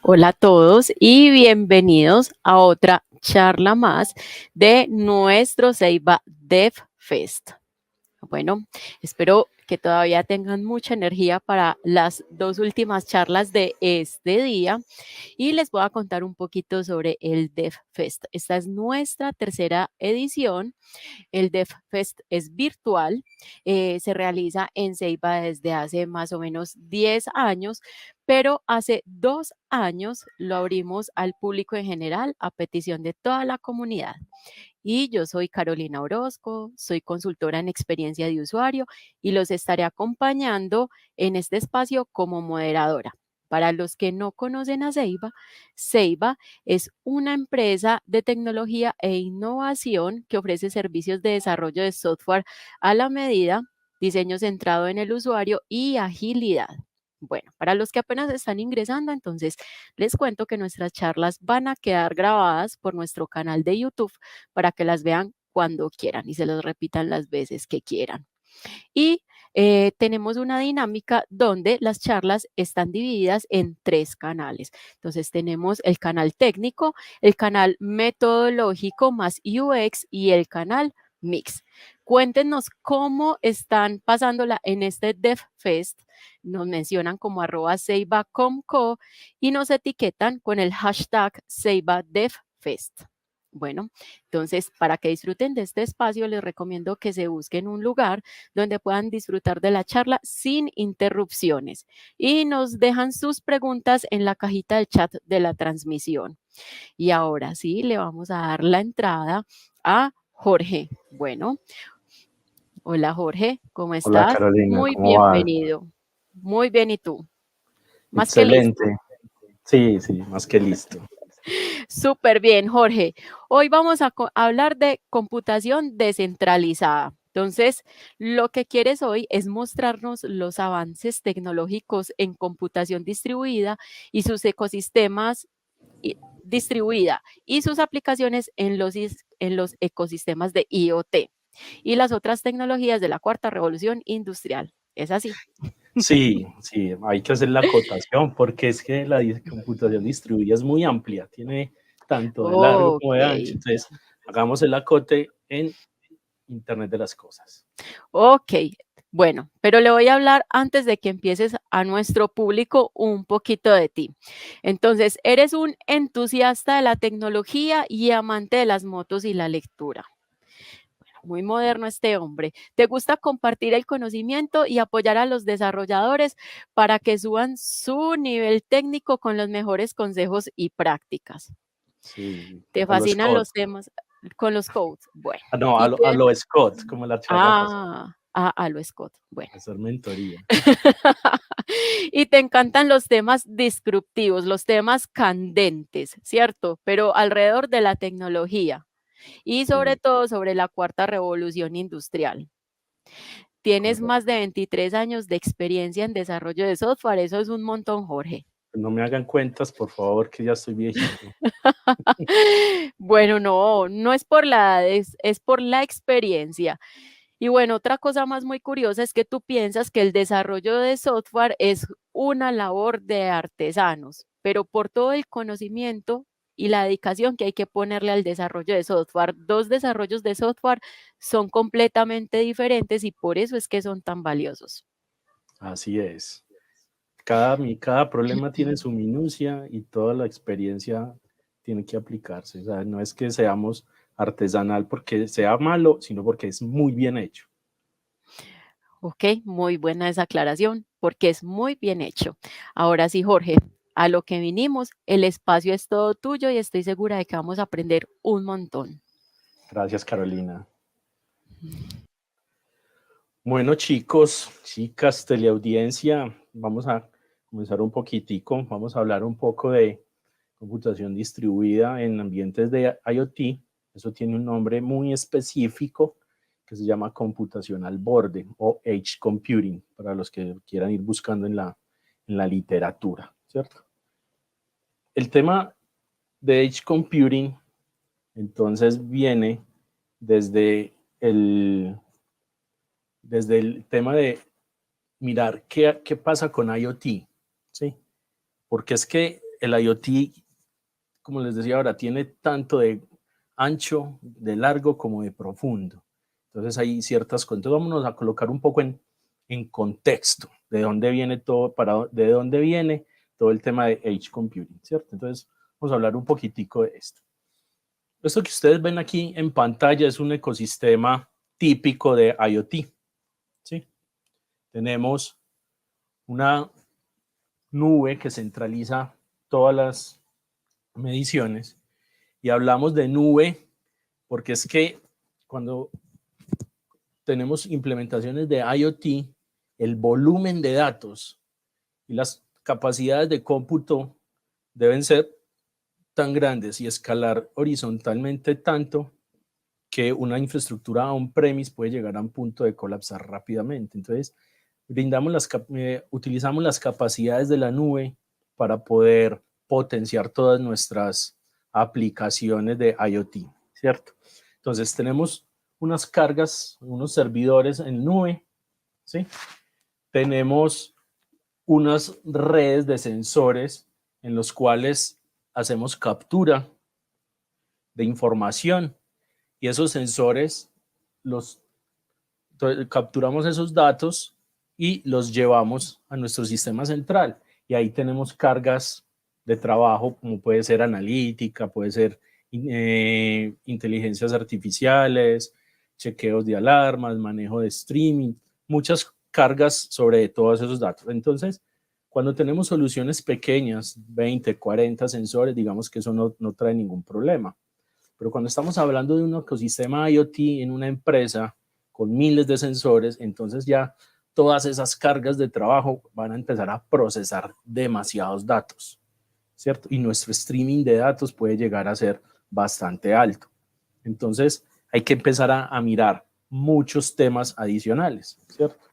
Hola a todos y bienvenidos a otra charla más de nuestro Ceiba Dev Fest. Bueno, espero que todavía tengan mucha energía para las dos últimas charlas de este día y les voy a contar un poquito sobre el Dev Fest. Esta es nuestra tercera edición. El Dev Fest es virtual, se realiza en Ceiba desde hace más o menos 10 años, pero hace 2 años lo abrimos al público en general a petición de toda la comunidad. Y yo soy Carolina Orozco, soy consultora en experiencia de usuario y los estaré acompañando en este espacio como moderadora. Para los que no conocen a Ceiba, Ceiba es una empresa de tecnología e innovación que ofrece servicios de desarrollo de software a la medida, diseño centrado en el usuario y agilidad. Bueno, para los que apenas están ingresando, entonces les cuento que nuestras charlas van a quedar grabadas por nuestro canal de YouTube para que las vean cuando quieran y se los repitan las veces que quieran. Y tenemos una dinámica donde las charlas están divididas en 3 canales. Entonces tenemos el canal técnico, el canal metodológico más UX y el canal Mix. Cuéntenos cómo están pasándola en este DevFest. Nos mencionan como @ceibacomco y nos etiquetan con el hashtag CeibaDevFest. Bueno, entonces para que disfruten de este espacio les recomiendo que se busquen un lugar donde puedan disfrutar de la charla sin interrupciones y nos dejan sus preguntas en la cajita del chat de la transmisión. Y ahora sí, le vamos a dar la entrada a Jorge. Bueno, hola Jorge, ¿cómo Hola estás? Carolina, Muy ¿cómo vas? bienvenido. Muy bien, ¿y tú? Más que listo. Excelente. Sí, sí, más que listo. Súper bien, Jorge. Hoy vamos a hablar de computación descentralizada. Entonces, lo que quieres hoy es mostrarnos los avances tecnológicos en computación distribuida y sus ecosistemas distribuida y sus aplicaciones en los ecosistemas de IoT y las otras tecnologías de la cuarta revolución industrial. ¿Es así? Sí, sí, hay que hacer la acotación porque es que la computación distribuida es muy amplia, tiene tanto de largo Ok. como de ancho. Entonces, hagamos el acote en Internet de las Cosas. Ok, bueno, pero le voy a hablar antes de que empieces a nuestro público un poquito de ti. Entonces, eres un entusiasta de la tecnología y amante de las motos y la lectura. Muy moderno este hombre. ¿Te gusta compartir el conocimiento y apoyar a los desarrolladores para que suban su nivel técnico con los mejores consejos y prácticas? Sí, ¿Te a los fascinan Scott. los temas con los codes? Bueno, Ah, no, y a lo Scott, como la charla pasada. a lo Scott. Bueno. Hacer mentoría. Y te encantan los temas disruptivos, los temas candentes, ¿cierto? Pero alrededor de la tecnología y sobre Sí, todo sobre la cuarta revolución industrial. Tienes más de correcto. 23 años de experiencia en desarrollo de software, eso es un montón, Jorge. No me hagan cuentas, por favor, que ya estoy viejito. Bueno, no, no es por la edad, es por la experiencia. Y bueno, otra cosa más muy curiosa es que tú piensas que el desarrollo de software es una labor de artesanos, pero por todo el conocimiento y la dedicación que hay que ponerle al desarrollo de software, dos desarrollos de software son completamente diferentes y por eso es que son tan valiosos. Así es. Cada problema tiene su minucia y toda la experiencia tiene que aplicarse. O sea, no es que seamos artesanal porque sea malo, sino porque es muy bien hecho. Ok, muy buena esa aclaración, porque es muy bien hecho. Ahora sí, Jorge, a lo que vinimos, el espacio es todo tuyo y estoy segura de que vamos a aprender un montón. Gracias, Carolina. Bueno, chicos, chicas, teleaudiencia, vamos a comenzar un poquitico. Vamos a hablar un poco de computación distribuida en ambientes de IoT. Eso tiene un nombre muy específico que se llama computación al borde o edge computing, para los que quieran ir buscando en la literatura, ¿cierto? El tema de edge computing, entonces, viene desde desde el tema de mirar qué pasa con IoT, ¿sí? Porque es que el IoT, como les decía ahora, tiene tanto de ancho, de largo, como de profundo. Entonces hay ciertas cosas. Entonces vámonos a colocar un poco en contexto de dónde viene todo, de dónde viene todo el tema de Edge Computing, ¿cierto? Entonces vamos a hablar un poquitico de esto. Esto que ustedes ven aquí en pantalla es un ecosistema típico de IoT, ¿sí? Tenemos una nube que centraliza todas las mediciones y hablamos de nube porque es que cuando tenemos implementaciones de IoT, el volumen de datos y las capacidades de cómputo deben ser tan grandes y escalar horizontalmente tanto que una infraestructura on-premise puede llegar a un punto de colapsar rápidamente. Entonces, utilizamos las capacidades de la nube para poder potenciar todas nuestras aplicaciones de IoT, ¿cierto? Entonces, tenemos unas cargas, unos servidores en nube, ¿sí? Tenemos unas redes de sensores en los cuales hacemos captura de información y esos sensores capturamos esos datos y los llevamos a nuestro sistema central y ahí tenemos cargas de trabajo como puede ser analítica, puede ser inteligencias artificiales, chequeos de alarmas, manejo de streaming, muchas cargas sobre todos esos datos. Entonces, cuando tenemos soluciones pequeñas, 20, 40 sensores, digamos que eso no trae ningún problema. Pero cuando estamos hablando de un ecosistema IoT en una empresa con miles de sensores, entonces ya todas esas cargas de trabajo van a empezar a procesar demasiados datos, ¿cierto? Y nuestro streaming de datos puede llegar a ser bastante alto. Entonces hay que empezar a mirar muchos temas adicionales, ¿cierto?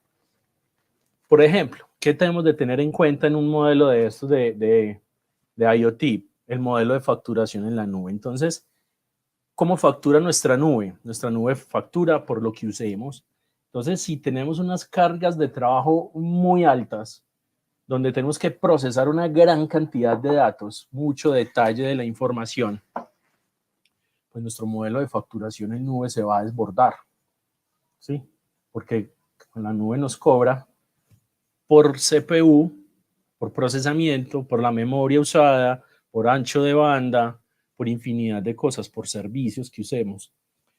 Por ejemplo, ¿qué tenemos de tener en cuenta en un modelo de estos de IoT? El modelo de facturación en la nube. Entonces, ¿cómo factura nuestra nube? Nuestra nube factura por lo que usemos. Entonces, si tenemos unas cargas de trabajo muy altas, donde tenemos que procesar una gran cantidad de datos, mucho detalle de la información, pues nuestro modelo de facturación en nube se va a desbordar, ¿sí? Porque con la nube nos cobra por CPU, por procesamiento, por la memoria usada, por ancho de banda, por infinidad de cosas, por servicios que usemos.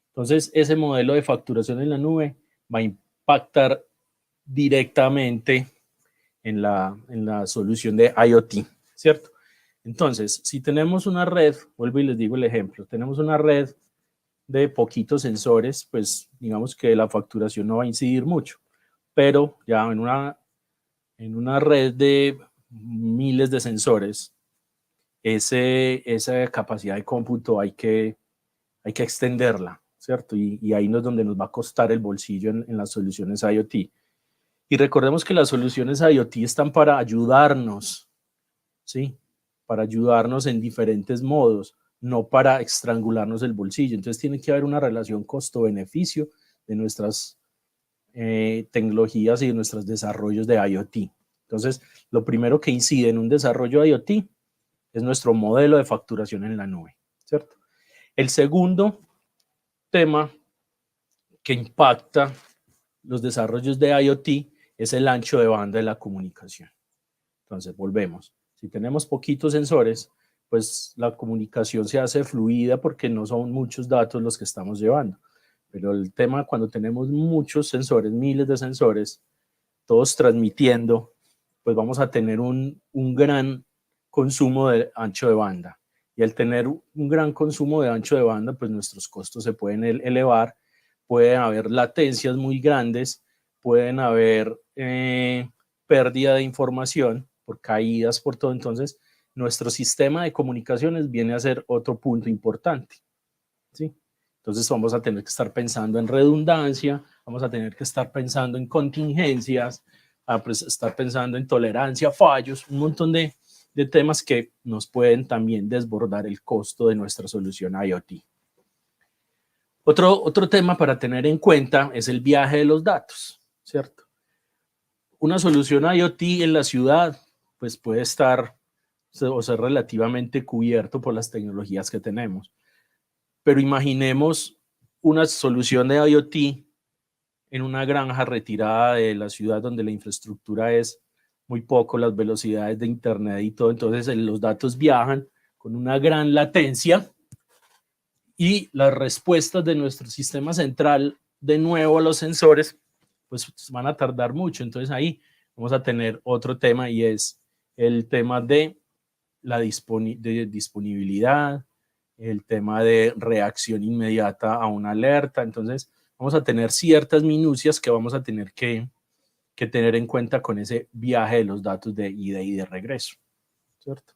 Entonces, ese modelo de facturación en la nube va a impactar directamente en la solución de IoT, ¿cierto? Entonces, si tenemos una red, vuelvo y les digo el ejemplo, tenemos una red de poquitos sensores, pues digamos que la facturación no va a incidir mucho, pero ya en una red de miles de sensores, esa capacidad de cómputo hay que extenderla, ¿cierto? Y ahí no es donde nos va a costar el bolsillo en las soluciones IoT. Y recordemos que las soluciones IoT están para ayudarnos, ¿sí? Para ayudarnos en diferentes modos, no para estrangularnos el bolsillo. Entonces tiene que haber una relación costo-beneficio de nuestras tecnologías y de nuestros desarrollos de IoT. Entonces, lo primero que incide en un desarrollo IoT es nuestro modelo de facturación en la nube, ¿cierto? El segundo tema que impacta los desarrollos de IoT es el ancho de banda de la comunicación. Entonces, volvemos. Si tenemos poquitos sensores, pues la comunicación se hace fluida porque no son muchos datos los que estamos llevando. Pero el tema cuando tenemos muchos sensores, miles de sensores, todos transmitiendo, pues vamos a tener un gran consumo de ancho de banda. Y al tener un gran consumo de ancho de banda, pues nuestros costos se pueden elevar, pueden haber latencias muy grandes, pueden haber pérdida de información por caídas, por todo. Entonces, nuestro sistema de comunicaciones viene a ser otro punto importante, ¿sí? Entonces vamos a tener que estar pensando en redundancia, vamos a tener que estar pensando en contingencias, pues estar pensando en tolerancia, fallos, un montón de temas que nos pueden también desbordar el costo de nuestra solución IoT. Otro tema para tener en cuenta es el viaje de los datos, ¿cierto? Una solución IoT en la ciudad pues puede estar o ser relativamente cubierto por las tecnologías que tenemos. Pero imaginemos una solución de IoT en una granja retirada de la ciudad donde la infraestructura es muy poco, las velocidades de internet y todo, entonces los datos viajan con una gran latencia y las respuestas de nuestro sistema central de nuevo a los sensores pues van a tardar mucho. Entonces ahí vamos a tener otro tema y es el tema de la disponibilidad, el tema de reacción inmediata a una alerta. Entonces vamos a tener ciertas minucias que vamos a tener que tener en cuenta con ese viaje de los datos de ida y de regreso, ¿cierto?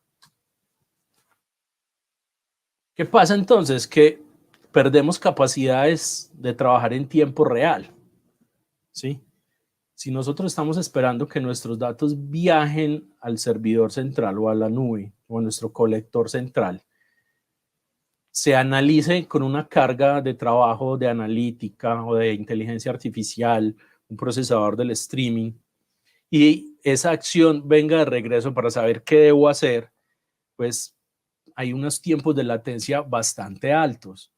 ¿Qué pasa entonces? Que perdemos capacidades de trabajar en tiempo real, ¿sí? Si nosotros estamos esperando que nuestros datos viajen al servidor central o a la nube o a nuestro colector central, se analice con una carga de trabajo de analítica o de inteligencia artificial, un procesador del streaming, y esa acción venga de regreso para saber qué debo hacer, pues hay unos tiempos de latencia bastante altos,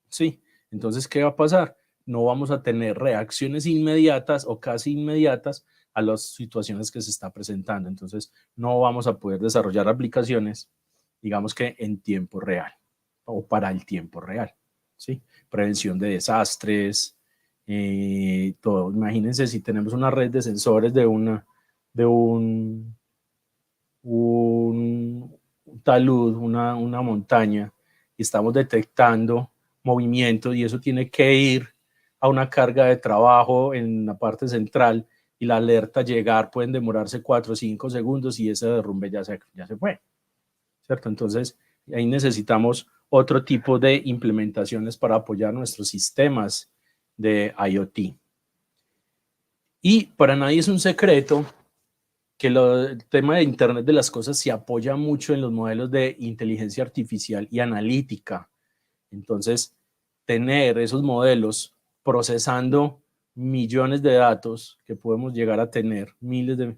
¿sí? Entonces, ¿qué va a pasar? No vamos a tener reacciones inmediatas o casi inmediatas a las situaciones que se está presentando. Entonces, no vamos a poder desarrollar aplicaciones, digamos que en tiempo real o para el tiempo real, ¿sí? Prevención de desastres, todo. Imagínense si tenemos una red de sensores de un talud, una montaña, y estamos detectando movimiento y eso tiene que ir a una carga de trabajo en la parte central y la alerta llegar, pueden demorarse 4 o 5 segundos y ese derrumbe ya se fue, ¿cierto? Entonces ahí necesitamos otro tipo de implementaciones para apoyar nuestros sistemas de IoT. Y para nadie es un secreto que el tema de Internet de las cosas se apoya mucho en los modelos de inteligencia artificial y analítica. Entonces, tener esos modelos procesando millones de datos que podemos llegar a tener, miles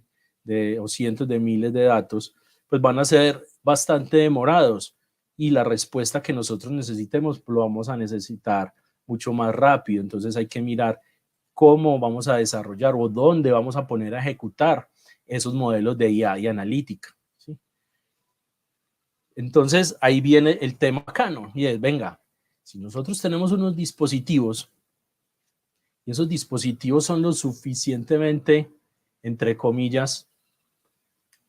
o cientos de miles de datos, pues van a ser bastante demorados y la respuesta que nosotros necesitemos lo vamos a necesitar mucho más rápido. Entonces hay que mirar cómo vamos a desarrollar o dónde vamos a poner a ejecutar esos modelos de IA y analítica, ¿sí? Entonces ahí viene el tema bacano y es, venga, si nosotros tenemos unos dispositivos y esos dispositivos son lo suficientemente, entre comillas,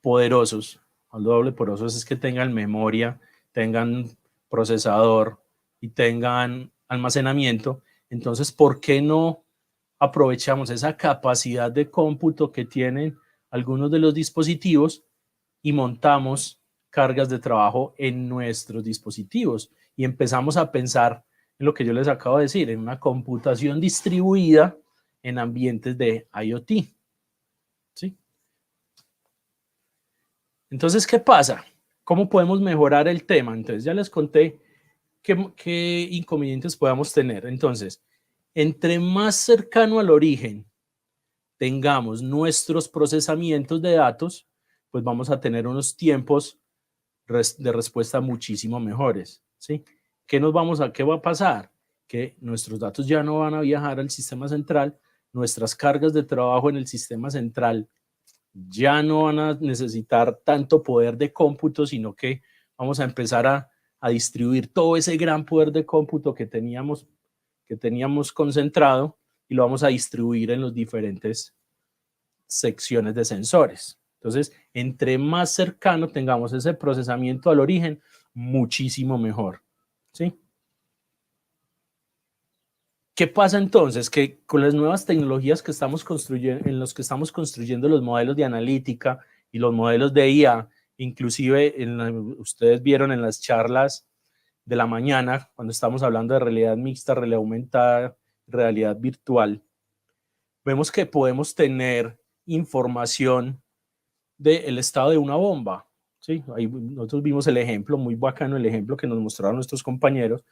poderosos, cuando doble poderosos es que tengan memoria, tengan procesador y tengan almacenamiento, entonces, ¿por qué no aprovechamos esa capacidad de cómputo que tienen algunos de los dispositivos y montamos cargas de trabajo en nuestros dispositivos y empezamos a pensar en lo que yo les acabo de decir, en una computación distribuida en ambientes de IoT, ¿sí? Entonces, ¿qué pasa? ¿Cómo podemos mejorar el tema? Entonces, ya les conté qué inconvenientes podamos tener. Entonces, entre más cercano al origen tengamos nuestros procesamientos de datos, pues vamos a tener unos tiempos de respuesta muchísimo mejores, ¿sí? ¿Qué va a pasar? Que nuestros datos ya no van a viajar al sistema central, nuestras cargas de trabajo en el sistema central ya no van a necesitar tanto poder de cómputo, sino que vamos a empezar a distribuir todo ese gran poder de cómputo que teníamos concentrado y lo vamos a distribuir en las diferentes secciones de sensores. Entonces, entre más cercano tengamos ese procesamiento al origen, muchísimo mejor, ¿sí? ¿Qué pasa entonces? Que con las nuevas tecnologías que estamos construyendo, en los que estamos construyendo los modelos de analítica y los modelos de IA, inclusive ustedes vieron en las charlas de la mañana, cuando estamos hablando de realidad mixta, realidad aumentada, realidad virtual, vemos que podemos tener información del estado de una bomba, ¿sí? Ahí nosotros vimos el ejemplo, muy bacano el ejemplo que nos mostraron nuestros compañeros,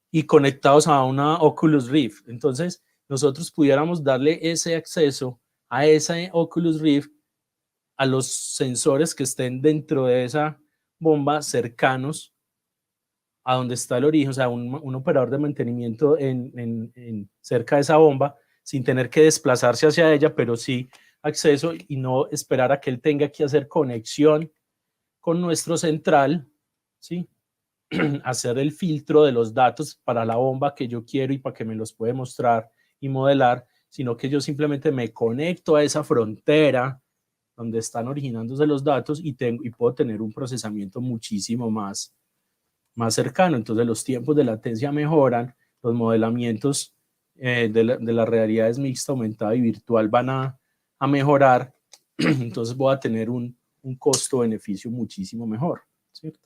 y conectados a una Oculus Rift. Entonces, nosotros pudiéramos darle ese acceso a esa Oculus Rift a los sensores que estén dentro de esa bomba cercanos a donde está el origen, o sea, un operador de mantenimiento cerca de esa bomba, sin tener que desplazarse hacia ella, pero sí acceso y no esperar a que él tenga que hacer conexión con nuestro central, ¿sí? Hacer el filtro de los datos para la bomba que yo quiero y para que me los puede mostrar y modelar, sino que yo simplemente me conecto a esa frontera donde están originándose los datos y puedo tener un procesamiento muchísimo más cercano. Entonces los tiempos de latencia mejoran, los modelamientos de las realidades mixta, aumentada y virtual van a mejorar, entonces voy a tener un costo-beneficio muchísimo mejor, ¿cierto?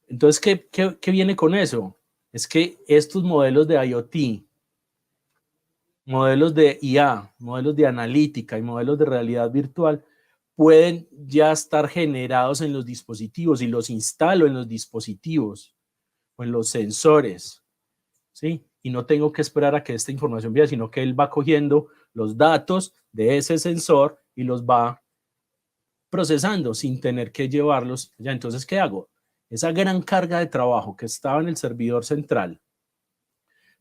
Entonces, ¿qué viene con eso? Es que estos modelos de IoT, modelos de IA, modelos de analítica y modelos de realidad virtual pueden ya estar generados en los dispositivos y los instalo en los dispositivos o en los sensores, ¿sí? Y no tengo que esperar a que esta información vaya, sino que él va cogiendo los datos de ese sensor y los va procesando sin tener que llevarlos ya. Entonces, ¿qué hago? Esa gran carga de trabajo que estaba en el servidor central,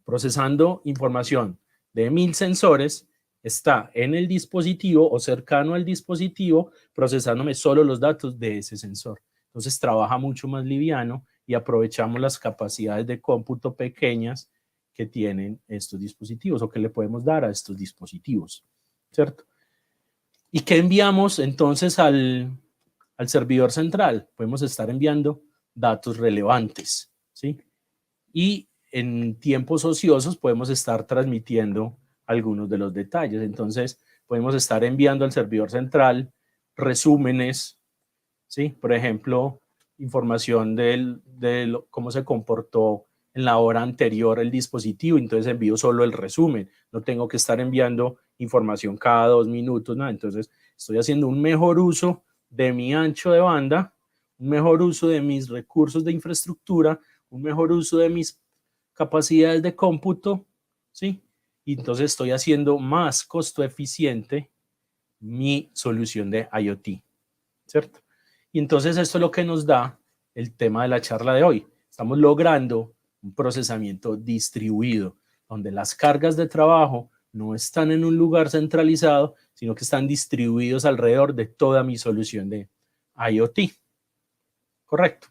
procesando información de 1000 sensores, está en el dispositivo o cercano al dispositivo, procesándome solo los datos de ese sensor. Entonces trabaja mucho más liviano y aprovechamos las capacidades de cómputo pequeñas que tienen estos dispositivos o que le podemos dar a estos dispositivos, ¿cierto? ¿Y qué enviamos entonces al servidor central? Podemos estar enviando datos relevantes, ¿sí? Y en tiempos ociosos podemos estar transmitiendo algunos de los detalles. Entonces, podemos estar enviando al servidor central resúmenes, ¿sí? Por ejemplo, información de cómo se comportó en la hora anterior el dispositivo, entonces envío solo el resumen. No tengo que estar enviando información cada 2 minutos, nada. Entonces, estoy haciendo un mejor uso de mi ancho de banda, un mejor uso de mis recursos de infraestructura, un mejor uso de mis capacidades de cómputo, ¿sí? Y entonces estoy haciendo más costo eficiente mi solución de IoT, ¿cierto? Y entonces esto es lo que nos da el tema de la charla de hoy. Estamos logrando un procesamiento distribuido, donde las cargas de trabajo no están en un lugar centralizado, sino que están distribuidos alrededor de toda mi solución de IoT. Correcto.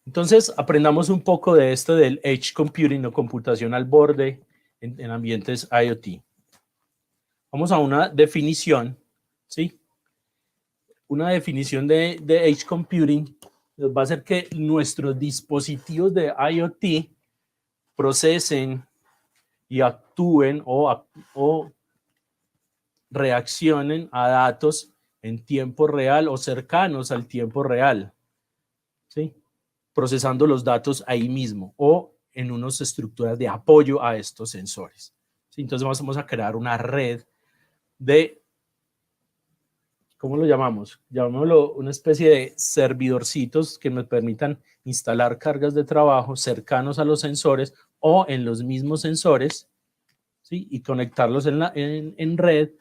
Entonces, aprendamos un poco de esto del Edge Computing o computación al borde en ambientes IoT. Vamos a una definición, ¿sí? Una definición de Edge Computing va a hacer que nuestros dispositivos de IoT procesen y actúen o reaccionen a datos en tiempo real o cercanos al tiempo real, ¿sí? Procesando los datos ahí mismo o en unas estructuras de apoyo a estos sensores, ¿sí? Entonces vamos a crear una red de, ¿cómo lo llamamos? Llamémoslo una especie de servidorcitos que nos permitan instalar cargas de trabajo cercanos a los sensores o en los mismos sensores, ¿sí? Y conectarlos en red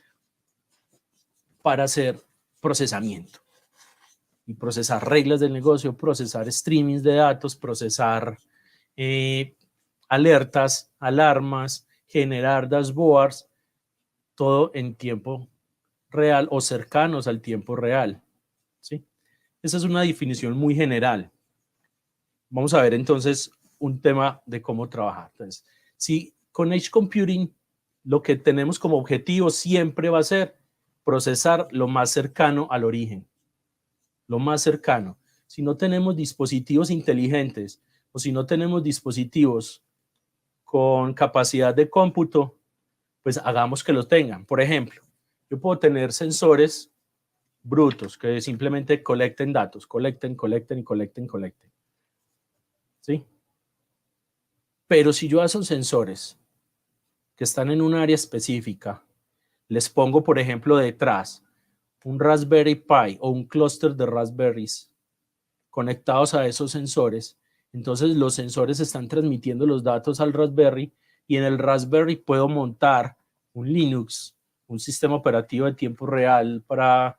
para hacer procesamiento y procesar reglas del negocio, procesar streamings de datos, procesar alertas, alarmas, generar dashboards, todo en tiempo real o cercanos al tiempo real, ¿sí? Esa es una definición muy general. Vamos a ver entonces un tema de cómo trabajar. Entonces, si con Edge Computing lo que tenemos como objetivo siempre va a ser procesar lo más cercano al origen, lo más cercano. Si no tenemos dispositivos inteligentes o si no tenemos dispositivos con capacidad de cómputo, pues hagamos que los tengan. Por ejemplo, yo puedo tener sensores brutos que simplemente colecten datos, colecten. ¿Sí? Pero si yo a esos sensores que están en un área específica, les pongo, por ejemplo, detrás un Raspberry Pi o un clúster de Raspberries conectados a esos sensores, entonces los sensores están transmitiendo los datos al Raspberry y en el Raspberry puedo montar un Linux, un sistema operativo de tiempo real para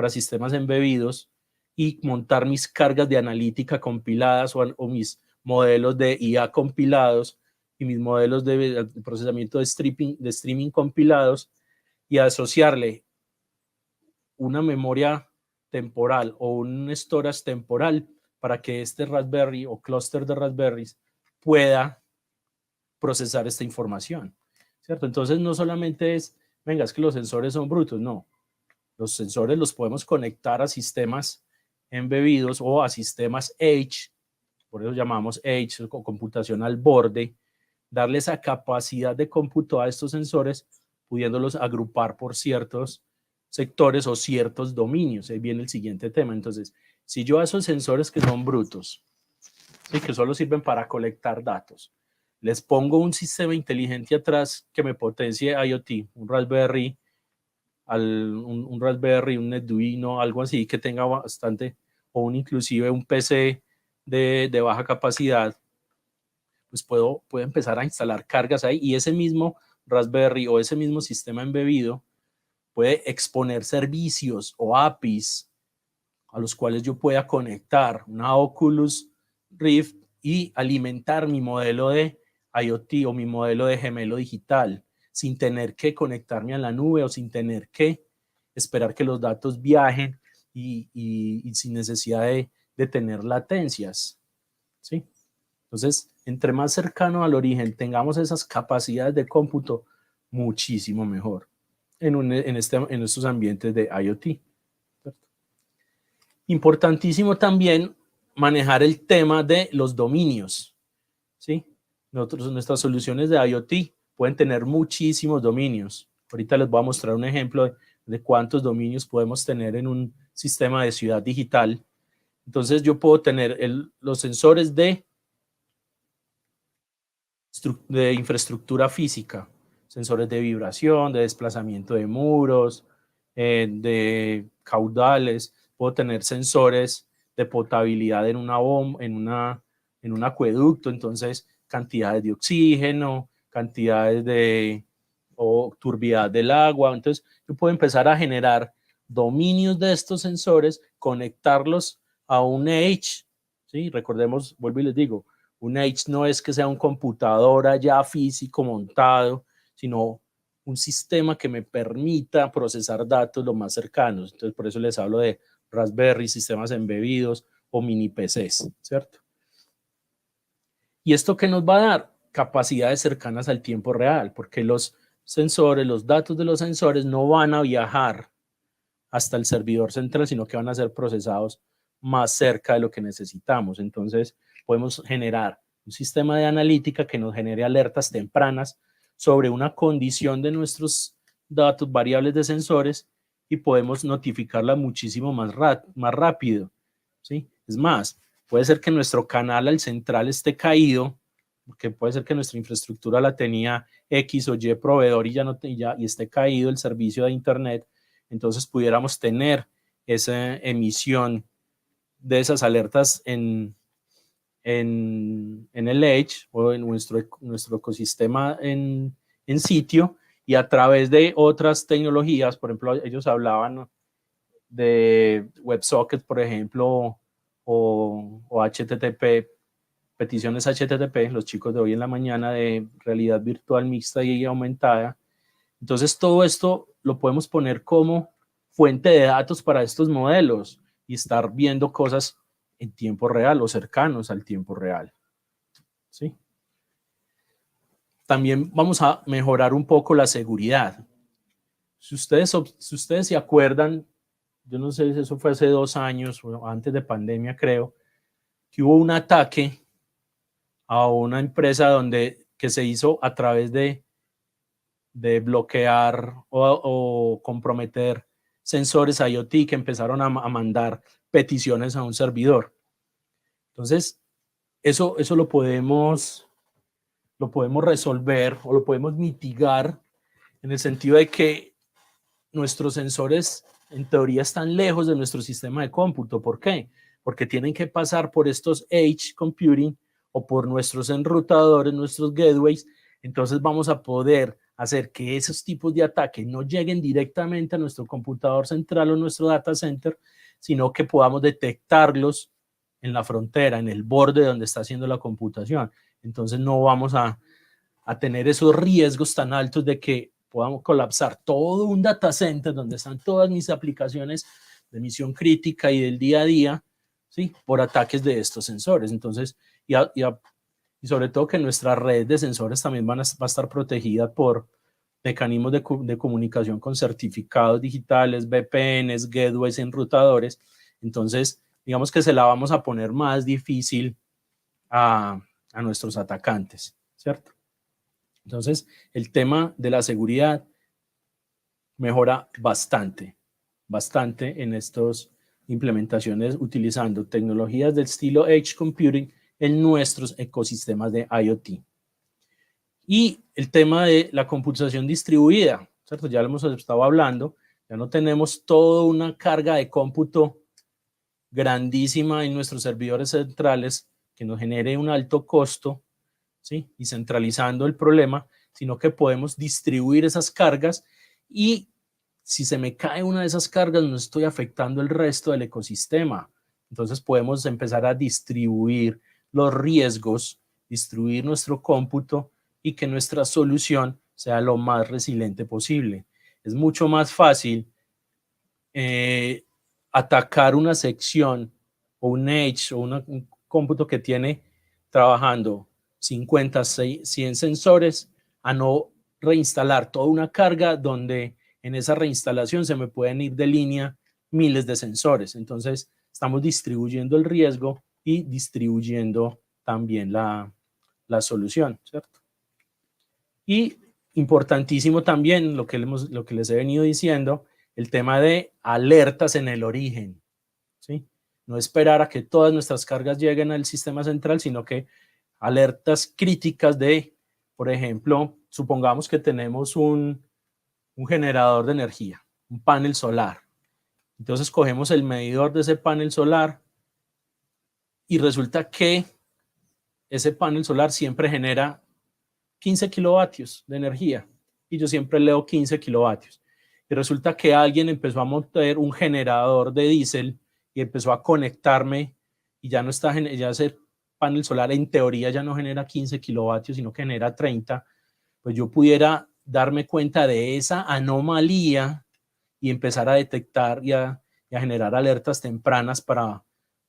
sistemas embebidos y montar mis cargas de analítica compiladas o mis modelos de IA compilados y mis modelos de procesamiento de streaming compilados y asociarle una memoria temporal o un storage temporal para que este Raspberry o clúster de Raspberries pueda procesar esta información, ¿cierto? Entonces no solamente es, venga, es que los sensores son brutos, no. Los sensores los podemos conectar a sistemas embebidos o a sistemas Edge, por eso llamamos Edge, o computación al borde, darle esa capacidad de cómputo a estos sensores, pudiéndolos agrupar por ciertos sectores o ciertos dominios. Ahí viene el siguiente tema. Entonces, si yo a esos sensores que son brutos, ¿sí?, que solo sirven para colectar datos, les pongo un sistema inteligente atrás que me potencie IoT, un Raspberry, un Raspberry, un Arduino, algo así que tenga bastante, o inclusive un PC de baja capacidad, pues puedo empezar a instalar cargas ahí, y ese mismo Raspberry o ese mismo sistema embebido puede exponer servicios o APIs a los cuales yo pueda conectar una Oculus Rift y alimentar mi modelo de IoT o mi modelo de gemelo digital sin tener que conectarme a la nube o sin tener que esperar que los datos viajen y sin necesidad de tener latencias, ¿sí? Entonces, entre más cercano al origen tengamos esas capacidades de cómputo, muchísimo mejor en estos ambientes de IoT. Importantísimo también manejar el tema de los dominios, ¿sí? Nuestras soluciones de IoT pueden tener muchísimos dominios. Ahorita les voy a mostrar un ejemplo de cuántos dominios podemos tener en un sistema de ciudad digital. Entonces yo puedo tener los sensores de infraestructura física, sensores de vibración, de desplazamiento de muros, de caudales. Puedo tener sensores de potabilidad en una bomba, en un acueducto, entonces cantidades de oxígeno, cantidades o turbiedad del agua. Entonces yo puedo empezar a generar dominios de estos sensores, conectarlos a un edge, ¿sí? Recordemos, vuelvo y les digo, un edge no es que sea un computador allá físico montado, sino un sistema que me permita procesar datos lo más cercanos. Entonces, por eso les hablo de Raspberry, sistemas embebidos o mini PCs, ¿cierto? ¿Y esto qué nos va a dar? Capacidades cercanas al tiempo real, porque los sensores, los datos de los sensores no van a viajar hasta el servidor central, sino que van a ser procesados más cerca de lo que necesitamos. Entonces, podemos generar un sistema de analítica que nos genere alertas tempranas sobre una condición de nuestros datos variables de sensores y podemos notificarla muchísimo más rápido, ¿sí? Es más, puede ser que nuestro canal al central esté caído, porque puede ser que nuestra infraestructura la tenía X o Y proveedor y esté caído el servicio de Internet. Entonces pudiéramos tener esa emisión de esas alertas en el Edge o en nuestro ecosistema en sitio, y a través de otras tecnologías. Por ejemplo, ellos hablaban de WebSockets, por ejemplo, o HTTP, peticiones HTTP, los chicos de hoy en la mañana, de realidad virtual mixta y aumentada. Entonces todo esto lo podemos poner como fuente de datos para estos modelos y estar viendo cosas en tiempo real o cercanos al tiempo real, ¿sí? También vamos a mejorar un poco la seguridad. Si ustedes se acuerdan, yo no sé si eso fue hace 2 años o antes de pandemia, creo, que hubo un ataque a una empresa que se hizo a través de bloquear o comprometer sensores IoT que empezaron a mandar peticiones a un servidor. Entonces, eso lo podemos resolver o lo podemos mitigar en el sentido de que nuestros sensores en teoría están lejos de nuestro sistema de cómputo. ¿Por qué? Porque tienen que pasar por estos edge computing o por nuestros enrutadores, nuestros gateways. Entonces vamos a poder hacer que esos tipos de ataque no lleguen directamente a nuestro computador central o nuestro data center, sino que podamos detectarlos en la frontera, en el borde donde está haciendo la computación. Entonces no vamos a tener esos riesgos tan altos de que podamos colapsar todo un data center donde están todas mis aplicaciones de misión crítica y del día a día, ¿sí? Por ataques de estos sensores. Entonces, y sobre todo que nuestra red de sensores también va a estar protegida por mecanismos de comunicación con certificados digitales, VPNs, gateways, enrutadores. Entonces, digamos que se la vamos a poner más difícil a nuestros atacantes, ¿cierto? Entonces, el tema de la seguridad mejora bastante en estas implementaciones utilizando tecnologías del estilo Edge Computing en nuestros ecosistemas de IoT. Y el tema de la computación distribuida, ¿cierto? Ya lo hemos estado hablando, ya no tenemos toda una carga de cómputo grandísima en nuestros servidores centrales que nos genere un alto costo, ¿sí? Y centralizando el problema, sino que podemos distribuir esas cargas y si se me cae una de esas cargas no estoy afectando el resto del ecosistema. Entonces podemos empezar a distribuir los riesgos, distribuir nuestro cómputo y que nuestra solución sea lo más resiliente posible. Es mucho más fácil atacar una sección o un edge o un cómputo que tiene trabajando 50, 100 sensores a no reinstalar toda una carga donde en esa reinstalación se me pueden ir de línea miles de sensores. Entonces estamos distribuyendo el riesgo y distribuyendo también la solución, ¿cierto? Y importantísimo también lo que les he venido diciendo, el tema de alertas en el origen, ¿sí? No esperar a que todas nuestras cargas lleguen al sistema central, sino que alertas críticas de, por ejemplo, supongamos que tenemos un generador de energía, un panel solar. Entonces cogemos el medidor de ese panel solar y resulta que ese panel solar siempre genera 15 kilovatios de energía y yo siempre leo 15 kilovatios. Y resulta que alguien empezó a montar un generador de diésel y empezó a conectarme y ya no está, ya ese panel solar en teoría ya no genera 15 kilovatios, sino que genera 30, pues yo pudiera darme cuenta de esa anomalía y empezar a detectar y a generar alertas tempranas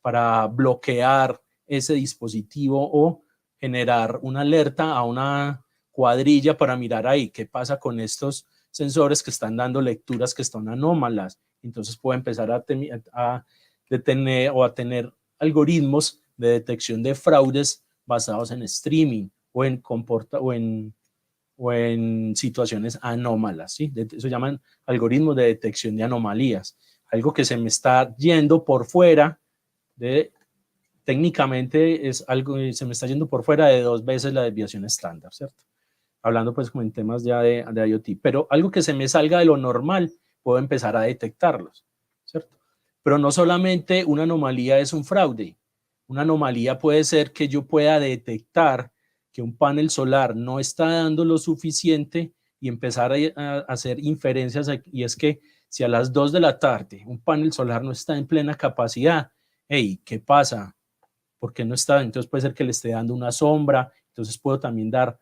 para bloquear ese dispositivo o generar una alerta a una cuadrilla para mirar ahí qué pasa con estos sensores que están dando lecturas que están anómalas. Entonces puedo empezar a detener o a tener algoritmos de detección de fraudes basados en streaming o en situaciones anómalas, ¿sí? Eso llaman algoritmos de detección de anomalías. Algo que se me está yendo por fuera técnicamente es algo que se me está yendo por fuera de 2 veces la desviación estándar, ¿cierto? Hablando pues como en temas ya de IoT, pero algo que se me salga de lo normal, puedo empezar a detectarlos, ¿cierto? Pero no solamente una anomalía es un fraude, una anomalía puede ser que yo pueda detectar que un panel solar no está dando lo suficiente y empezar a hacer inferencias, y es que si a las 2 de la tarde un panel solar no está en plena capacidad, hey, ¿qué pasa? ¿Por qué no está? Entonces puede ser que le esté dando una sombra, entonces puedo también dar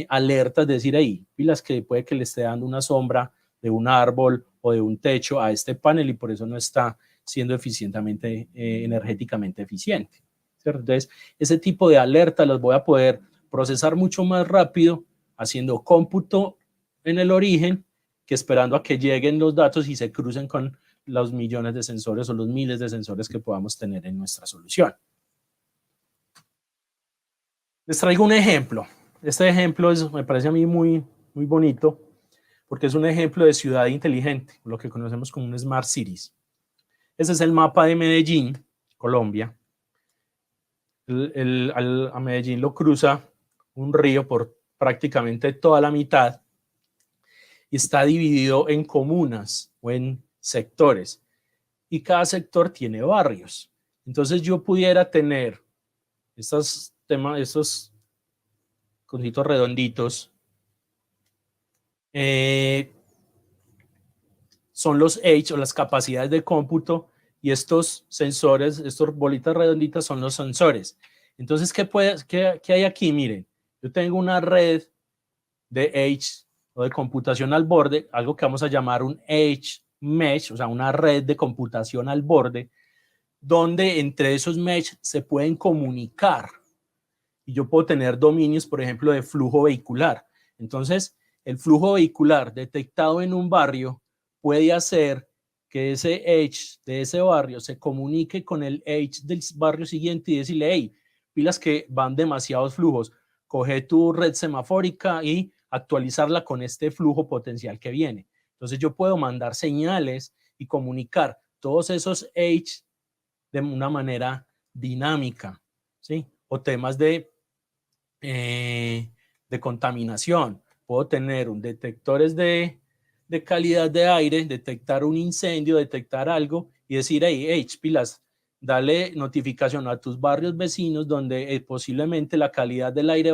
alertas, decir ahí, pilas que puede que le esté dando una sombra de un árbol o de un techo a este panel y por eso no está siendo eficientemente, energéticamente eficiente, ¿cierto? Entonces, ese tipo de alertas las voy a poder procesar mucho más rápido haciendo cómputo en el origen que esperando a que lleguen los datos y se crucen con los millones de sensores o los miles de sensores que podamos tener en nuestra solución. Les traigo un ejemplo. Este ejemplo me parece a mí muy, muy bonito porque es un ejemplo de ciudad inteligente, lo que conocemos como un Smart Cities. Ese es el mapa de Medellín, Colombia. A Medellín lo cruza un río por prácticamente toda la mitad y está dividido en comunas o en sectores. Y cada sector tiene barrios. Entonces yo pudiera tener estos cositos redonditos son los Edge o las capacidades de cómputo, y estos sensores, estas bolitas redonditas son los sensores. Entonces, ¿qué hay aquí? Miren, yo tengo una red de Edge o de computación al borde, algo que vamos a llamar un Edge Mesh, o sea, una red de computación al borde, donde entre esos mesh se pueden comunicar. Y yo puedo tener dominios, por ejemplo, de flujo vehicular. Entonces, el flujo vehicular detectado en un barrio puede hacer que ese edge de ese barrio se comunique con el edge del barrio siguiente y decirle, hey, pilas que van demasiados flujos, coge tu red semafórica y actualizarla con este flujo potencial que viene. Entonces yo puedo mandar señales y comunicar todos esos edge de una manera dinámica, ¿sí? O temas de contaminación. Puedo tener un detectores de calidad de aire, detectar un incendio, detectar algo y decir, hey, pilas, dale notificación a tus barrios vecinos donde posiblemente la calidad del aire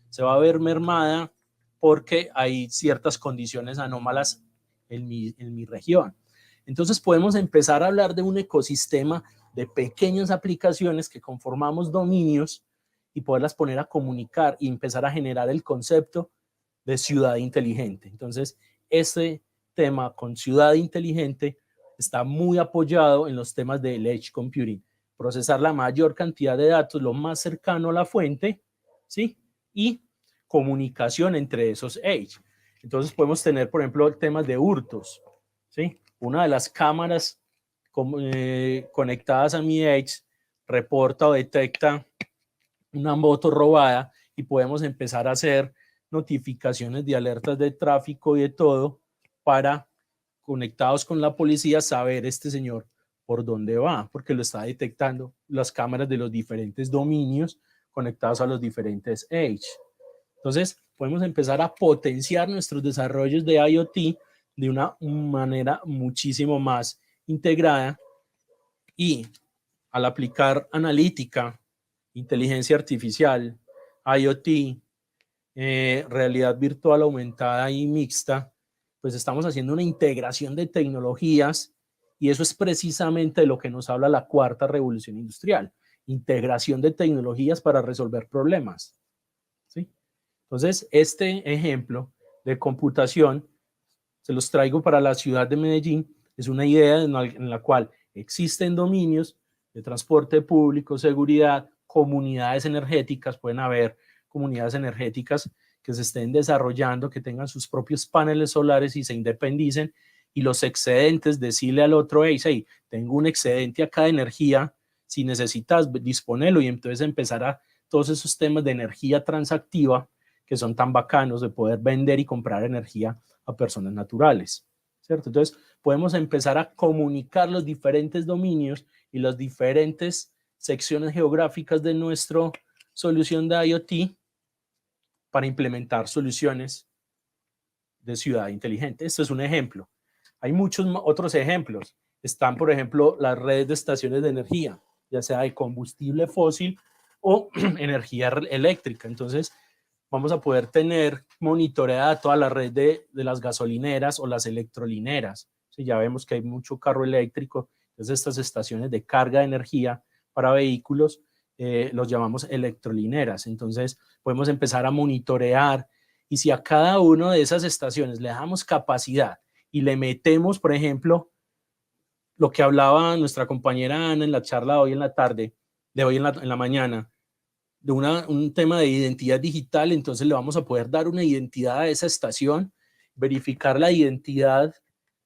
se va a ver mermada porque hay ciertas condiciones anómalas en mi región. Entonces podemos empezar a hablar de un ecosistema de pequeñas aplicaciones que conformamos dominios y poderlas poner a comunicar y empezar a generar el concepto de ciudad inteligente. Entonces, este tema con ciudad inteligente está muy apoyado en los temas del edge computing, procesar la mayor cantidad de datos lo más cercano a la fuente, ¿sí? Y comunicación entre esos edge. Entonces podemos tener, por ejemplo, temas de hurtos, ¿sí? Una de las cámaras conectadas a mi edge reporta o detecta una moto robada y podemos empezar a hacer notificaciones de alertas de tráfico y de todo para, conectados con la policía, saber este señor por dónde va, porque lo está detectando las cámaras de los diferentes dominios conectados a los diferentes edge. Entonces, podemos empezar a potenciar nuestros desarrollos de IoT de una manera muchísimo más integrada, y al aplicar analítica, inteligencia artificial, IoT, realidad virtual aumentada y mixta, pues estamos haciendo una integración de tecnologías, y eso es precisamente de lo que nos habla la cuarta revolución industrial, integración de tecnologías para resolver problemas, ¿sí? Entonces, este ejemplo de computación se los traigo para la ciudad de Medellín. Es una idea en la cual existen dominios de transporte público, seguridad, comunidades energéticas. Pueden haber comunidades energéticas que se estén desarrollando, que tengan sus propios paneles solares y se independicen, y los excedentes, decirle al otro, hey, tengo un excedente acá de energía, si necesitas disponerlo, y entonces empezar a todos esos temas de energía transactiva que son tan bacanos, de poder vender y comprar energía a personas naturales, ¿cierto? Entonces podemos empezar a comunicar los diferentes dominios y las diferentes secciones geográficas de nuestra solución de IoT para implementar soluciones de ciudad inteligente. Esto es un ejemplo. Hay muchos otros ejemplos. Están, por ejemplo, las redes de estaciones de energía, ya sea de combustible fósil o energía eléctrica. Entonces, vamos a poder tener monitoreada toda la red de las gasolineras o las electrolineras. Sí, ya vemos que hay mucho carro eléctrico, entonces estas estaciones de carga de energía para vehículos los llamamos electrolineras. Entonces podemos empezar a monitorear, y si a cada una de esas estaciones le damos capacidad y le metemos, por ejemplo, lo que hablaba nuestra compañera Ana en la charla de hoy en la tarde, de hoy en la mañana, de un tema de identidad digital, entonces le vamos a poder dar una identidad a esa estación, verificar la identidad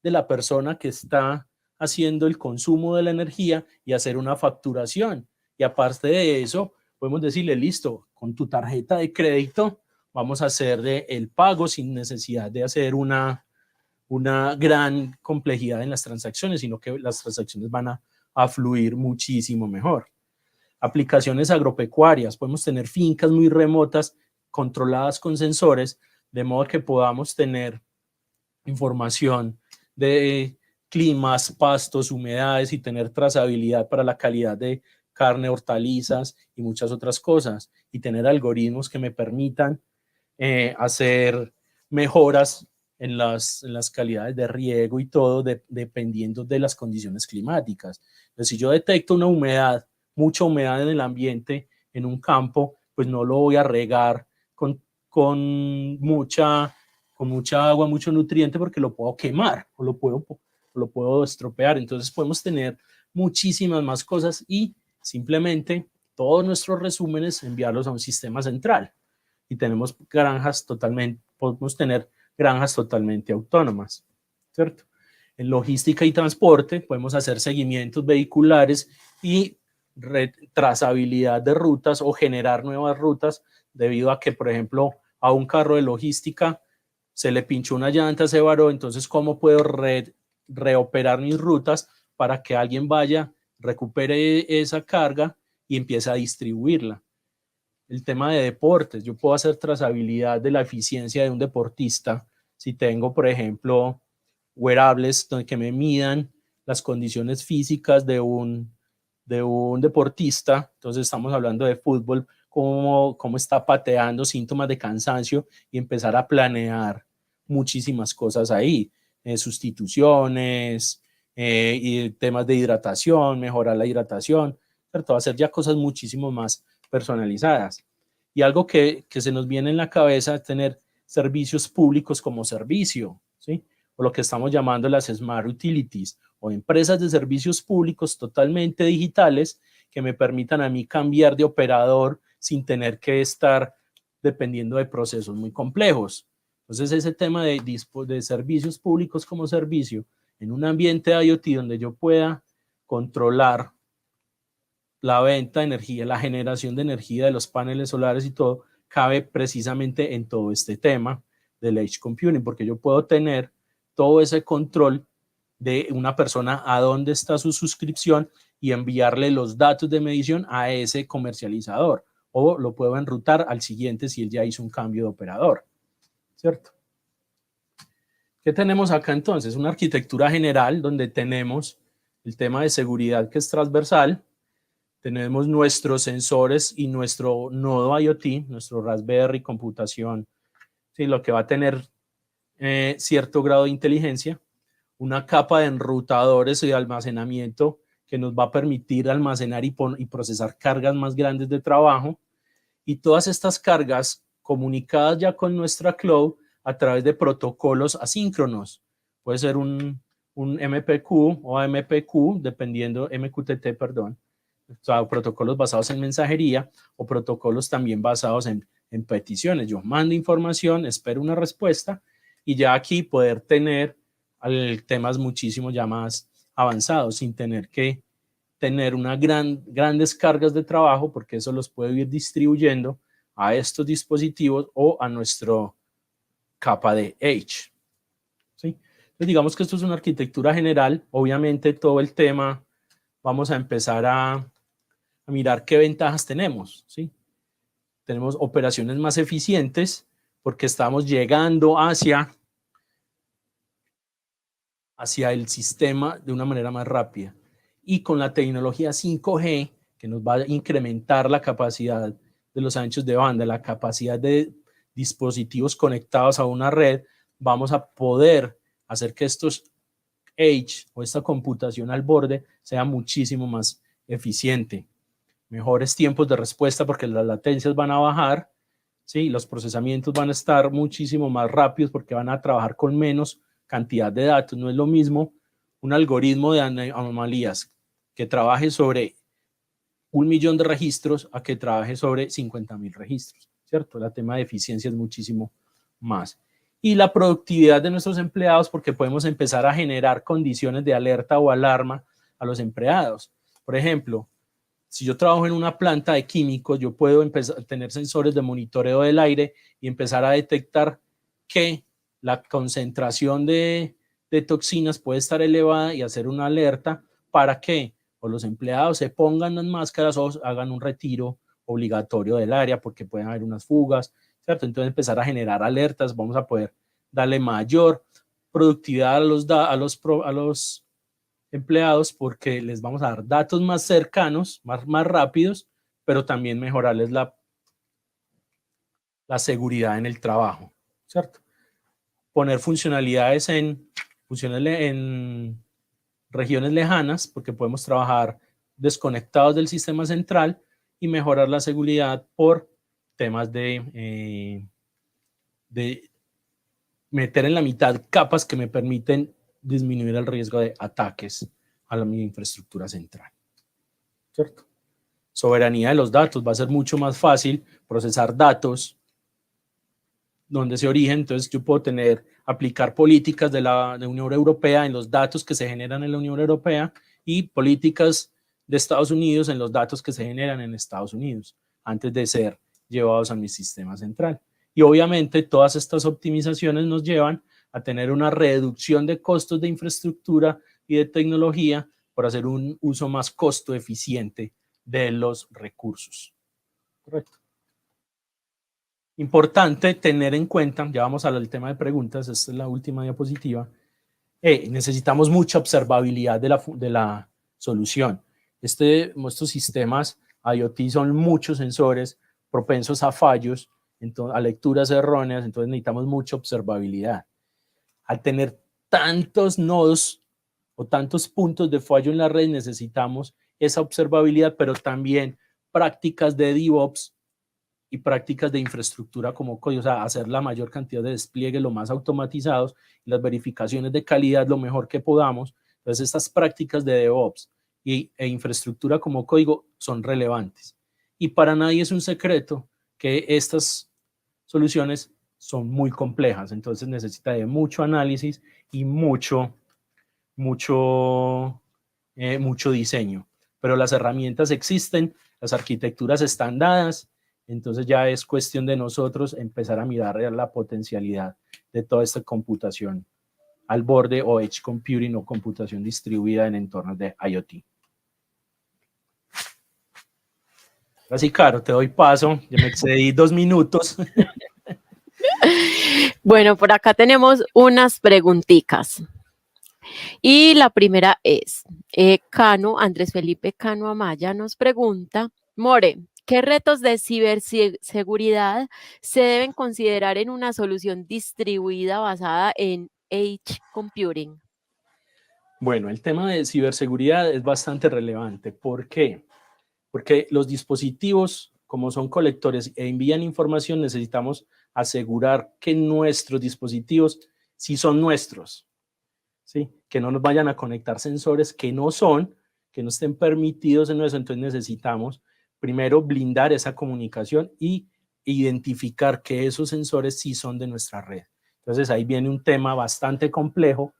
de la persona que está haciendo el consumo de la energía y hacer una facturación. Y aparte de eso, podemos decirle, listo, con tu tarjeta de crédito vamos a hacer el pago sin necesidad de hacer una gran complejidad en las transacciones, sino que las transacciones van a fluir muchísimo mejor. Aplicaciones agropecuarias, podemos tener fincas muy remotas controladas con sensores, de modo que podamos tener información de climas, pastos, humedades, y tener trazabilidad para la calidad de carne, hortalizas y muchas otras cosas, y tener algoritmos que me permitan hacer mejoras en las calidades de riego y todo, dependiendo de las condiciones climáticas. Entonces, si yo detecto una humedad, mucha humedad en el ambiente, en un campo, pues no lo voy a regar con mucha agua, mucho nutriente, porque lo puedo quemar o lo puedo estropear. Entonces podemos tener muchísimas más cosas y simplemente todos nuestros resúmenes enviarlos a un sistema central. Y tenemos podemos tener granjas totalmente autónomas, ¿cierto? En logística y transporte podemos hacer seguimientos vehiculares y trazabilidad de rutas o generar nuevas rutas debido a que, por ejemplo, a un carro de logística se le pinchó una llanta, se varó, entonces ¿cómo puedo reoperar mis rutas para que alguien vaya, recupere esa carga y empiece a distribuirla? El tema de deportes, yo puedo hacer trazabilidad de la eficiencia de un deportista si tengo, por ejemplo, wearables que me midan las condiciones físicas de un deportista. Entonces estamos hablando de fútbol, cómo está pateando, síntomas de cansancio, y empezar a planear muchísimas cosas ahí, sustituciones, y temas de hidratación, mejorar la hidratación, ¿cierto? Hacer ya cosas muchísimo más personalizadas. Y algo que se nos viene en la cabeza es tener servicios públicos como servicio, ¿sí? O lo que estamos llamando las Smart Utilities, o empresas de servicios públicos totalmente digitales que me permitan a mí cambiar de operador sin tener que estar dependiendo de procesos muy complejos. Entonces, ese tema de servicios públicos como servicio en un ambiente de IoT donde yo pueda controlar la venta de energía, la generación de energía de los paneles solares y todo, cabe precisamente en todo este tema del Edge Computing, porque yo puedo tener todo ese control de una persona a dónde está su suscripción y enviarle los datos de medición a ese comercializador, o lo puedo enrutar al siguiente si él ya hizo un cambio de operador, ¿cierto? ¿Qué tenemos acá entonces? Una arquitectura general donde tenemos el tema de seguridad, que es transversal. Tenemos nuestros sensores y nuestro nodo IoT, nuestro Raspberry, computación, ¿sí? Lo que va a tener cierto grado de inteligencia, una capa de enrutadores y de almacenamiento que nos va a permitir almacenar y procesar cargas más grandes de trabajo, y todas estas cargas comunicadas ya con nuestra cloud a través de protocolos asíncronos. Puede ser un MPQ o AMPQ, dependiendo, MQTT, perdón, o sea, protocolos basados en mensajería o protocolos también basados en peticiones. Yo mando información, espero una respuesta, y ya aquí poder tener temas muchísimo ya más avanzados sin tener que tener grandes cargas de trabajo, porque eso los puede ir distribuyendo a estos dispositivos o a nuestra capa de Edge, ¿sí? Entonces, digamos que esto es una arquitectura general. Obviamente todo el tema vamos a empezar a mirar qué ventajas tenemos, ¿sí? Tenemos operaciones más eficientes porque estamos llegando hacia el sistema de una manera más rápida. Y con la tecnología 5G, que nos va a incrementar la capacidad de los anchos de banda, la capacidad de dispositivos conectados a una red, vamos a poder hacer que estos Edge o esta computación al borde sea muchísimo más eficiente. Mejores tiempos de respuesta porque las latencias van a bajar, ¿sí? Los procesamientos van a estar muchísimo más rápidos porque van a trabajar con menos cantidad de datos. No es lo mismo un algoritmo de anomalías que trabaje sobre 1.000.000 de registros a que trabaje sobre 50.000 registros, ¿cierto? El tema de eficiencia es muchísimo más. Y la productividad de nuestros empleados, porque podemos empezar a generar condiciones de alerta o alarma a los empleados. Por ejemplo, si yo trabajo en una planta de químicos, yo puedo empezar a tener sensores de monitoreo del aire y empezar a detectar que la concentración de toxinas puede estar elevada y hacer una alerta para que o los empleados se pongan las máscaras o hagan un retiro obligatorio del área porque pueden haber unas fugas, ¿cierto? Entonces empezar a generar alertas, vamos a poder darle mayor productividad a los empleados porque les vamos a dar datos más cercanos, más rápidos, pero también mejorarles la seguridad en el trabajo, ¿cierto? poner funcionalidades en regiones lejanas, porque podemos trabajar desconectados del sistema central y mejorar la seguridad por temas de meter en la mitad capas que me permiten disminuir el riesgo de ataques a mi infraestructura central, ¿cierto? Soberanía de los datos, va a ser mucho más fácil procesar datos donde se origen, entonces yo puedo aplicar políticas de la Unión Europea en los datos que se generan en la Unión Europea y políticas de Estados Unidos en los datos que se generan en Estados Unidos, antes de ser llevados a mi sistema central. Y obviamente todas estas optimizaciones nos llevan a tener una reducción de costos de infraestructura y de tecnología por hacer un uso más costo eficiente de los recursos. Correcto. Importante tener en cuenta, ya vamos al tema de preguntas, esta es la última diapositiva, necesitamos mucha observabilidad de la solución. Estos sistemas IoT son muchos sensores propensos a fallos, a lecturas erróneas, entonces necesitamos mucha observabilidad. Al tener tantos nodos o tantos puntos de fallo en la red, necesitamos esa observabilidad, pero también prácticas de DevOps y prácticas de infraestructura como código, o sea, hacer la mayor cantidad de despliegues lo más automatizados y las verificaciones de calidad lo mejor que podamos. Entonces, estas prácticas de DevOps e infraestructura como código son relevantes. Y para nadie es un secreto que estas soluciones son muy complejas, entonces necesita de mucho análisis y mucho diseño. Pero las herramientas existen, las arquitecturas están dadas, entonces ya es cuestión de nosotros empezar a mirar la potencialidad de toda esta computación al borde o edge computing o computación distribuida en entornos de IoT. Así, Caro, te doy paso, ya me excedí 2 minutos. Bueno, por acá tenemos unas preguntitas. Y la primera es, Andrés Felipe Cano Amaya nos pregunta, More, ¿qué retos de ciberseguridad se deben considerar en una solución distribuida basada en edge computing? Bueno, el tema de ciberseguridad es bastante relevante. ¿Por qué? Porque los dispositivos, como son colectores e envían información, necesitamos asegurar que nuestros dispositivos sí son nuestros, ¿sí? Que no nos vayan a conectar sensores que no estén permitidos en eso. Entonces necesitamos primero blindar esa comunicación y identificar que esos sensores sí son de nuestra red. Entonces ahí viene un tema bastante complejo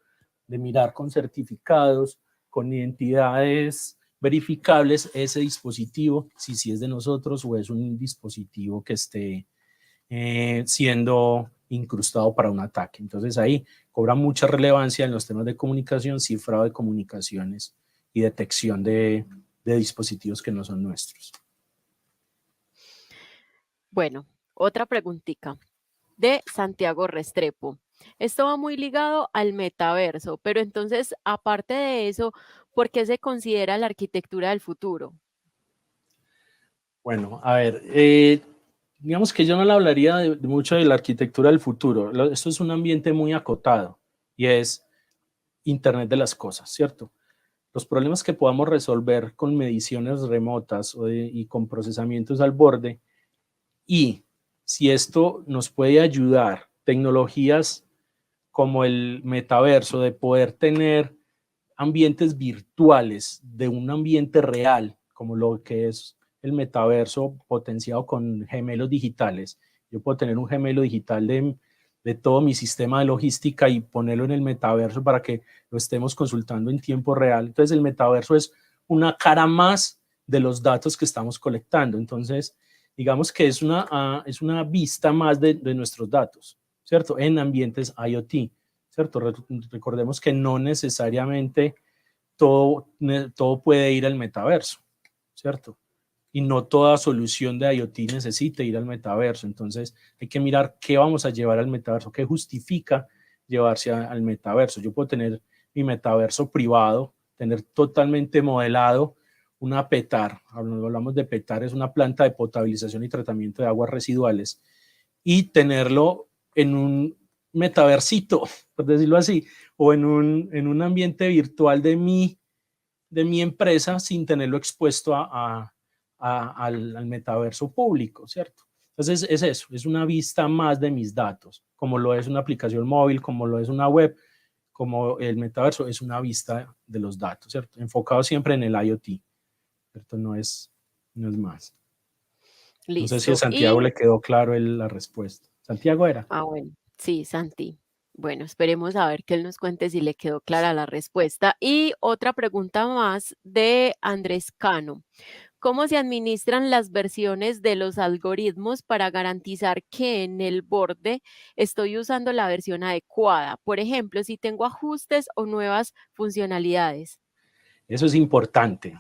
de mirar con certificados, con identidades verificables ese dispositivo, si es de nosotros o es un dispositivo que esté siendo incrustado para un ataque. Entonces ahí cobra mucha relevancia en los temas de comunicación, cifrado de comunicaciones y detección de dispositivos que no son nuestros. Bueno, otra preguntita de Santiago Restrepo. Esto va muy ligado al metaverso, pero entonces, aparte de eso, ¿por qué se considera la arquitectura del futuro? Bueno, a ver, digamos que yo no le hablaría mucho de la arquitectura del futuro. Esto es un ambiente muy acotado y es Internet de las cosas, ¿cierto? Los problemas que podamos resolver con mediciones remotas y con procesamientos al borde, y si esto nos puede ayudar, tecnologías como el metaverso, de poder tener ambientes virtuales de un ambiente real, como lo que es el metaverso potenciado con gemelos digitales. Yo puedo tener un gemelo digital de todo mi sistema de logística y ponerlo en el metaverso para que lo estemos consultando en tiempo real. Entonces el metaverso es una cara más de los datos que estamos colectando. Entonces, digamos que es una vista más de nuestros datos, ¿cierto? En ambientes IoT, ¿cierto? Recordemos que no necesariamente todo puede ir al metaverso, ¿cierto? Y no toda solución de IoT necesita ir al metaverso. Entonces hay que mirar qué vamos a llevar al metaverso, qué justifica llevarse al metaverso. Yo puedo tener mi metaverso privado, tener totalmente modelado una PETAR. Hablamos de PETAR, es una planta de potabilización y tratamiento de aguas residuales, y tenerlo en un metaversito, por decirlo así, o en un ambiente virtual de mi empresa sin tenerlo expuesto al metaverso público, ¿cierto? Entonces es eso, es una vista más de mis datos, como lo es una aplicación móvil, como lo es una web, como el metaverso es una vista de los datos, ¿cierto? Enfocado siempre en el IoT, ¿cierto? No es más. No sé si a Listo. Santiago le quedó claro la respuesta. ¿Santiago era? Bueno, sí, Santi. Bueno, esperemos a ver que él nos cuente si le quedó clara la respuesta. Y otra pregunta más de Andrés Cano. ¿Cómo se administran las versiones de los algoritmos para garantizar que en el borde estoy usando la versión adecuada? Por ejemplo, si tengo ajustes o nuevas funcionalidades. Eso es importante.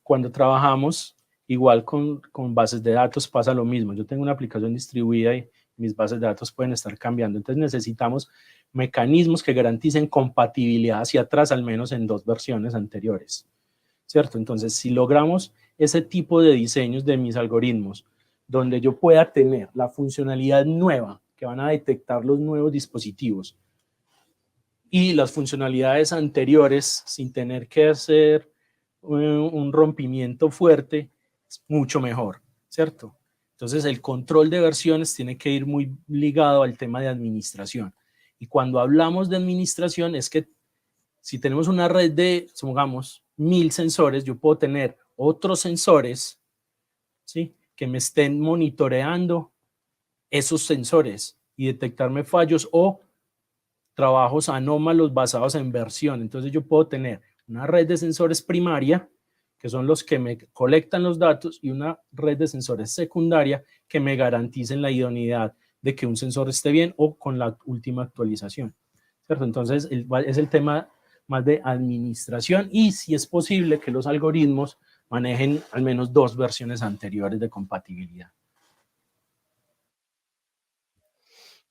Cuando trabajamos, igual con bases de datos pasa lo mismo. Yo tengo una aplicación distribuida y mis bases de datos pueden estar cambiando. Entonces necesitamos mecanismos que garanticen compatibilidad hacia atrás, al menos en 2 versiones anteriores, ¿cierto? Entonces, si logramos ese tipo de diseños de mis algoritmos, donde yo pueda tener la funcionalidad nueva que van a detectar los nuevos dispositivos, y las funcionalidades anteriores sin tener que hacer un rompimiento fuerte, es mucho mejor, ¿cierto? Entonces el control de versiones tiene que ir muy ligado al tema de administración. Y cuando hablamos de administración es que si tenemos una red de, supongamos, 1000 sensores, yo puedo tener otros sensores, ¿sí?, que me estén monitoreando esos sensores y detectarme fallos o trabajos anómalos basados en versión. Entonces yo puedo tener una red de sensores primaria, que son los que me colectan los datos, y una red de sensores secundaria que me garanticen la idoneidad de que un sensor esté bien o con la última actualización, ¿cierto? Entonces es el tema más de administración y si es posible que los algoritmos manejen al menos 2 versiones anteriores de compatibilidad.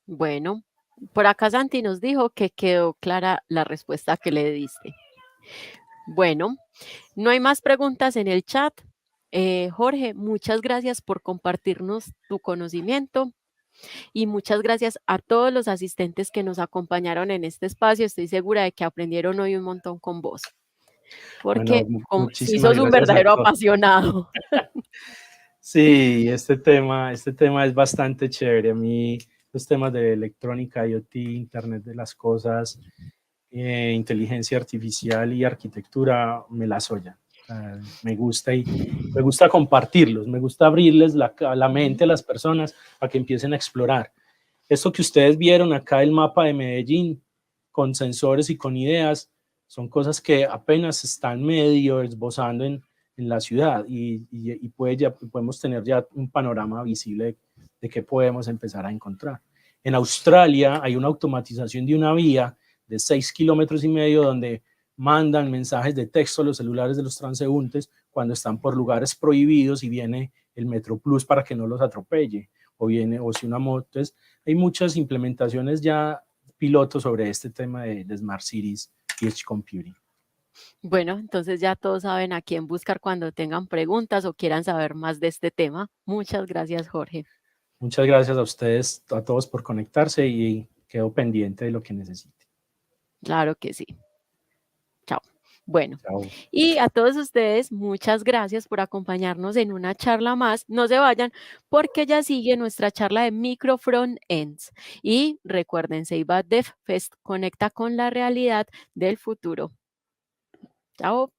Bueno, por acá Santi nos dijo que quedó clara la respuesta que le diste. Bueno, no hay más preguntas en el chat. Jorge, muchas gracias por compartirnos tu conocimiento y muchas gracias a todos los asistentes que nos acompañaron en este espacio. Estoy segura de que aprendieron hoy un montón con vos, Bueno, porque si muchísimas sos un gracias a verdadero todos. apasionado. Sí, este tema es bastante chévere. A mí los temas de electrónica, IoT, Internet de las cosas, inteligencia artificial y arquitectura me las ollan. Me gusta y me gusta compartirlos, me gusta abrirles la mente a las personas para que empiecen a explorar. Esto que ustedes vieron acá, el mapa de Medellín, con sensores y con ideas, son cosas que apenas están medio esbozando en la ciudad y podemos tener ya un panorama visible de qué podemos empezar a encontrar. En Australia hay una automatización de una vía de 6,5 kilómetros donde mandan mensajes de texto a los celulares de los transeúntes cuando están por lugares prohibidos y viene el Metro Plus para que no los atropelle o si una moto. Entonces, hay muchas implementaciones ya pilotos sobre este tema de Smart Cities y Edge Computing. Bueno, entonces ya todos saben a quién buscar cuando tengan preguntas o quieran saber más de este tema. Muchas gracias, Jorge. Muchas gracias a ustedes, a todos por conectarse y quedo pendiente de lo que necesite. Claro que sí. Chao. Bueno, Chao. y a todos ustedes, muchas gracias por acompañarnos en una charla más. No se vayan porque ya sigue nuestra charla de Micro Front Ends. Y recuerden, Ceiba DevFest conecta con la realidad del futuro. Chao.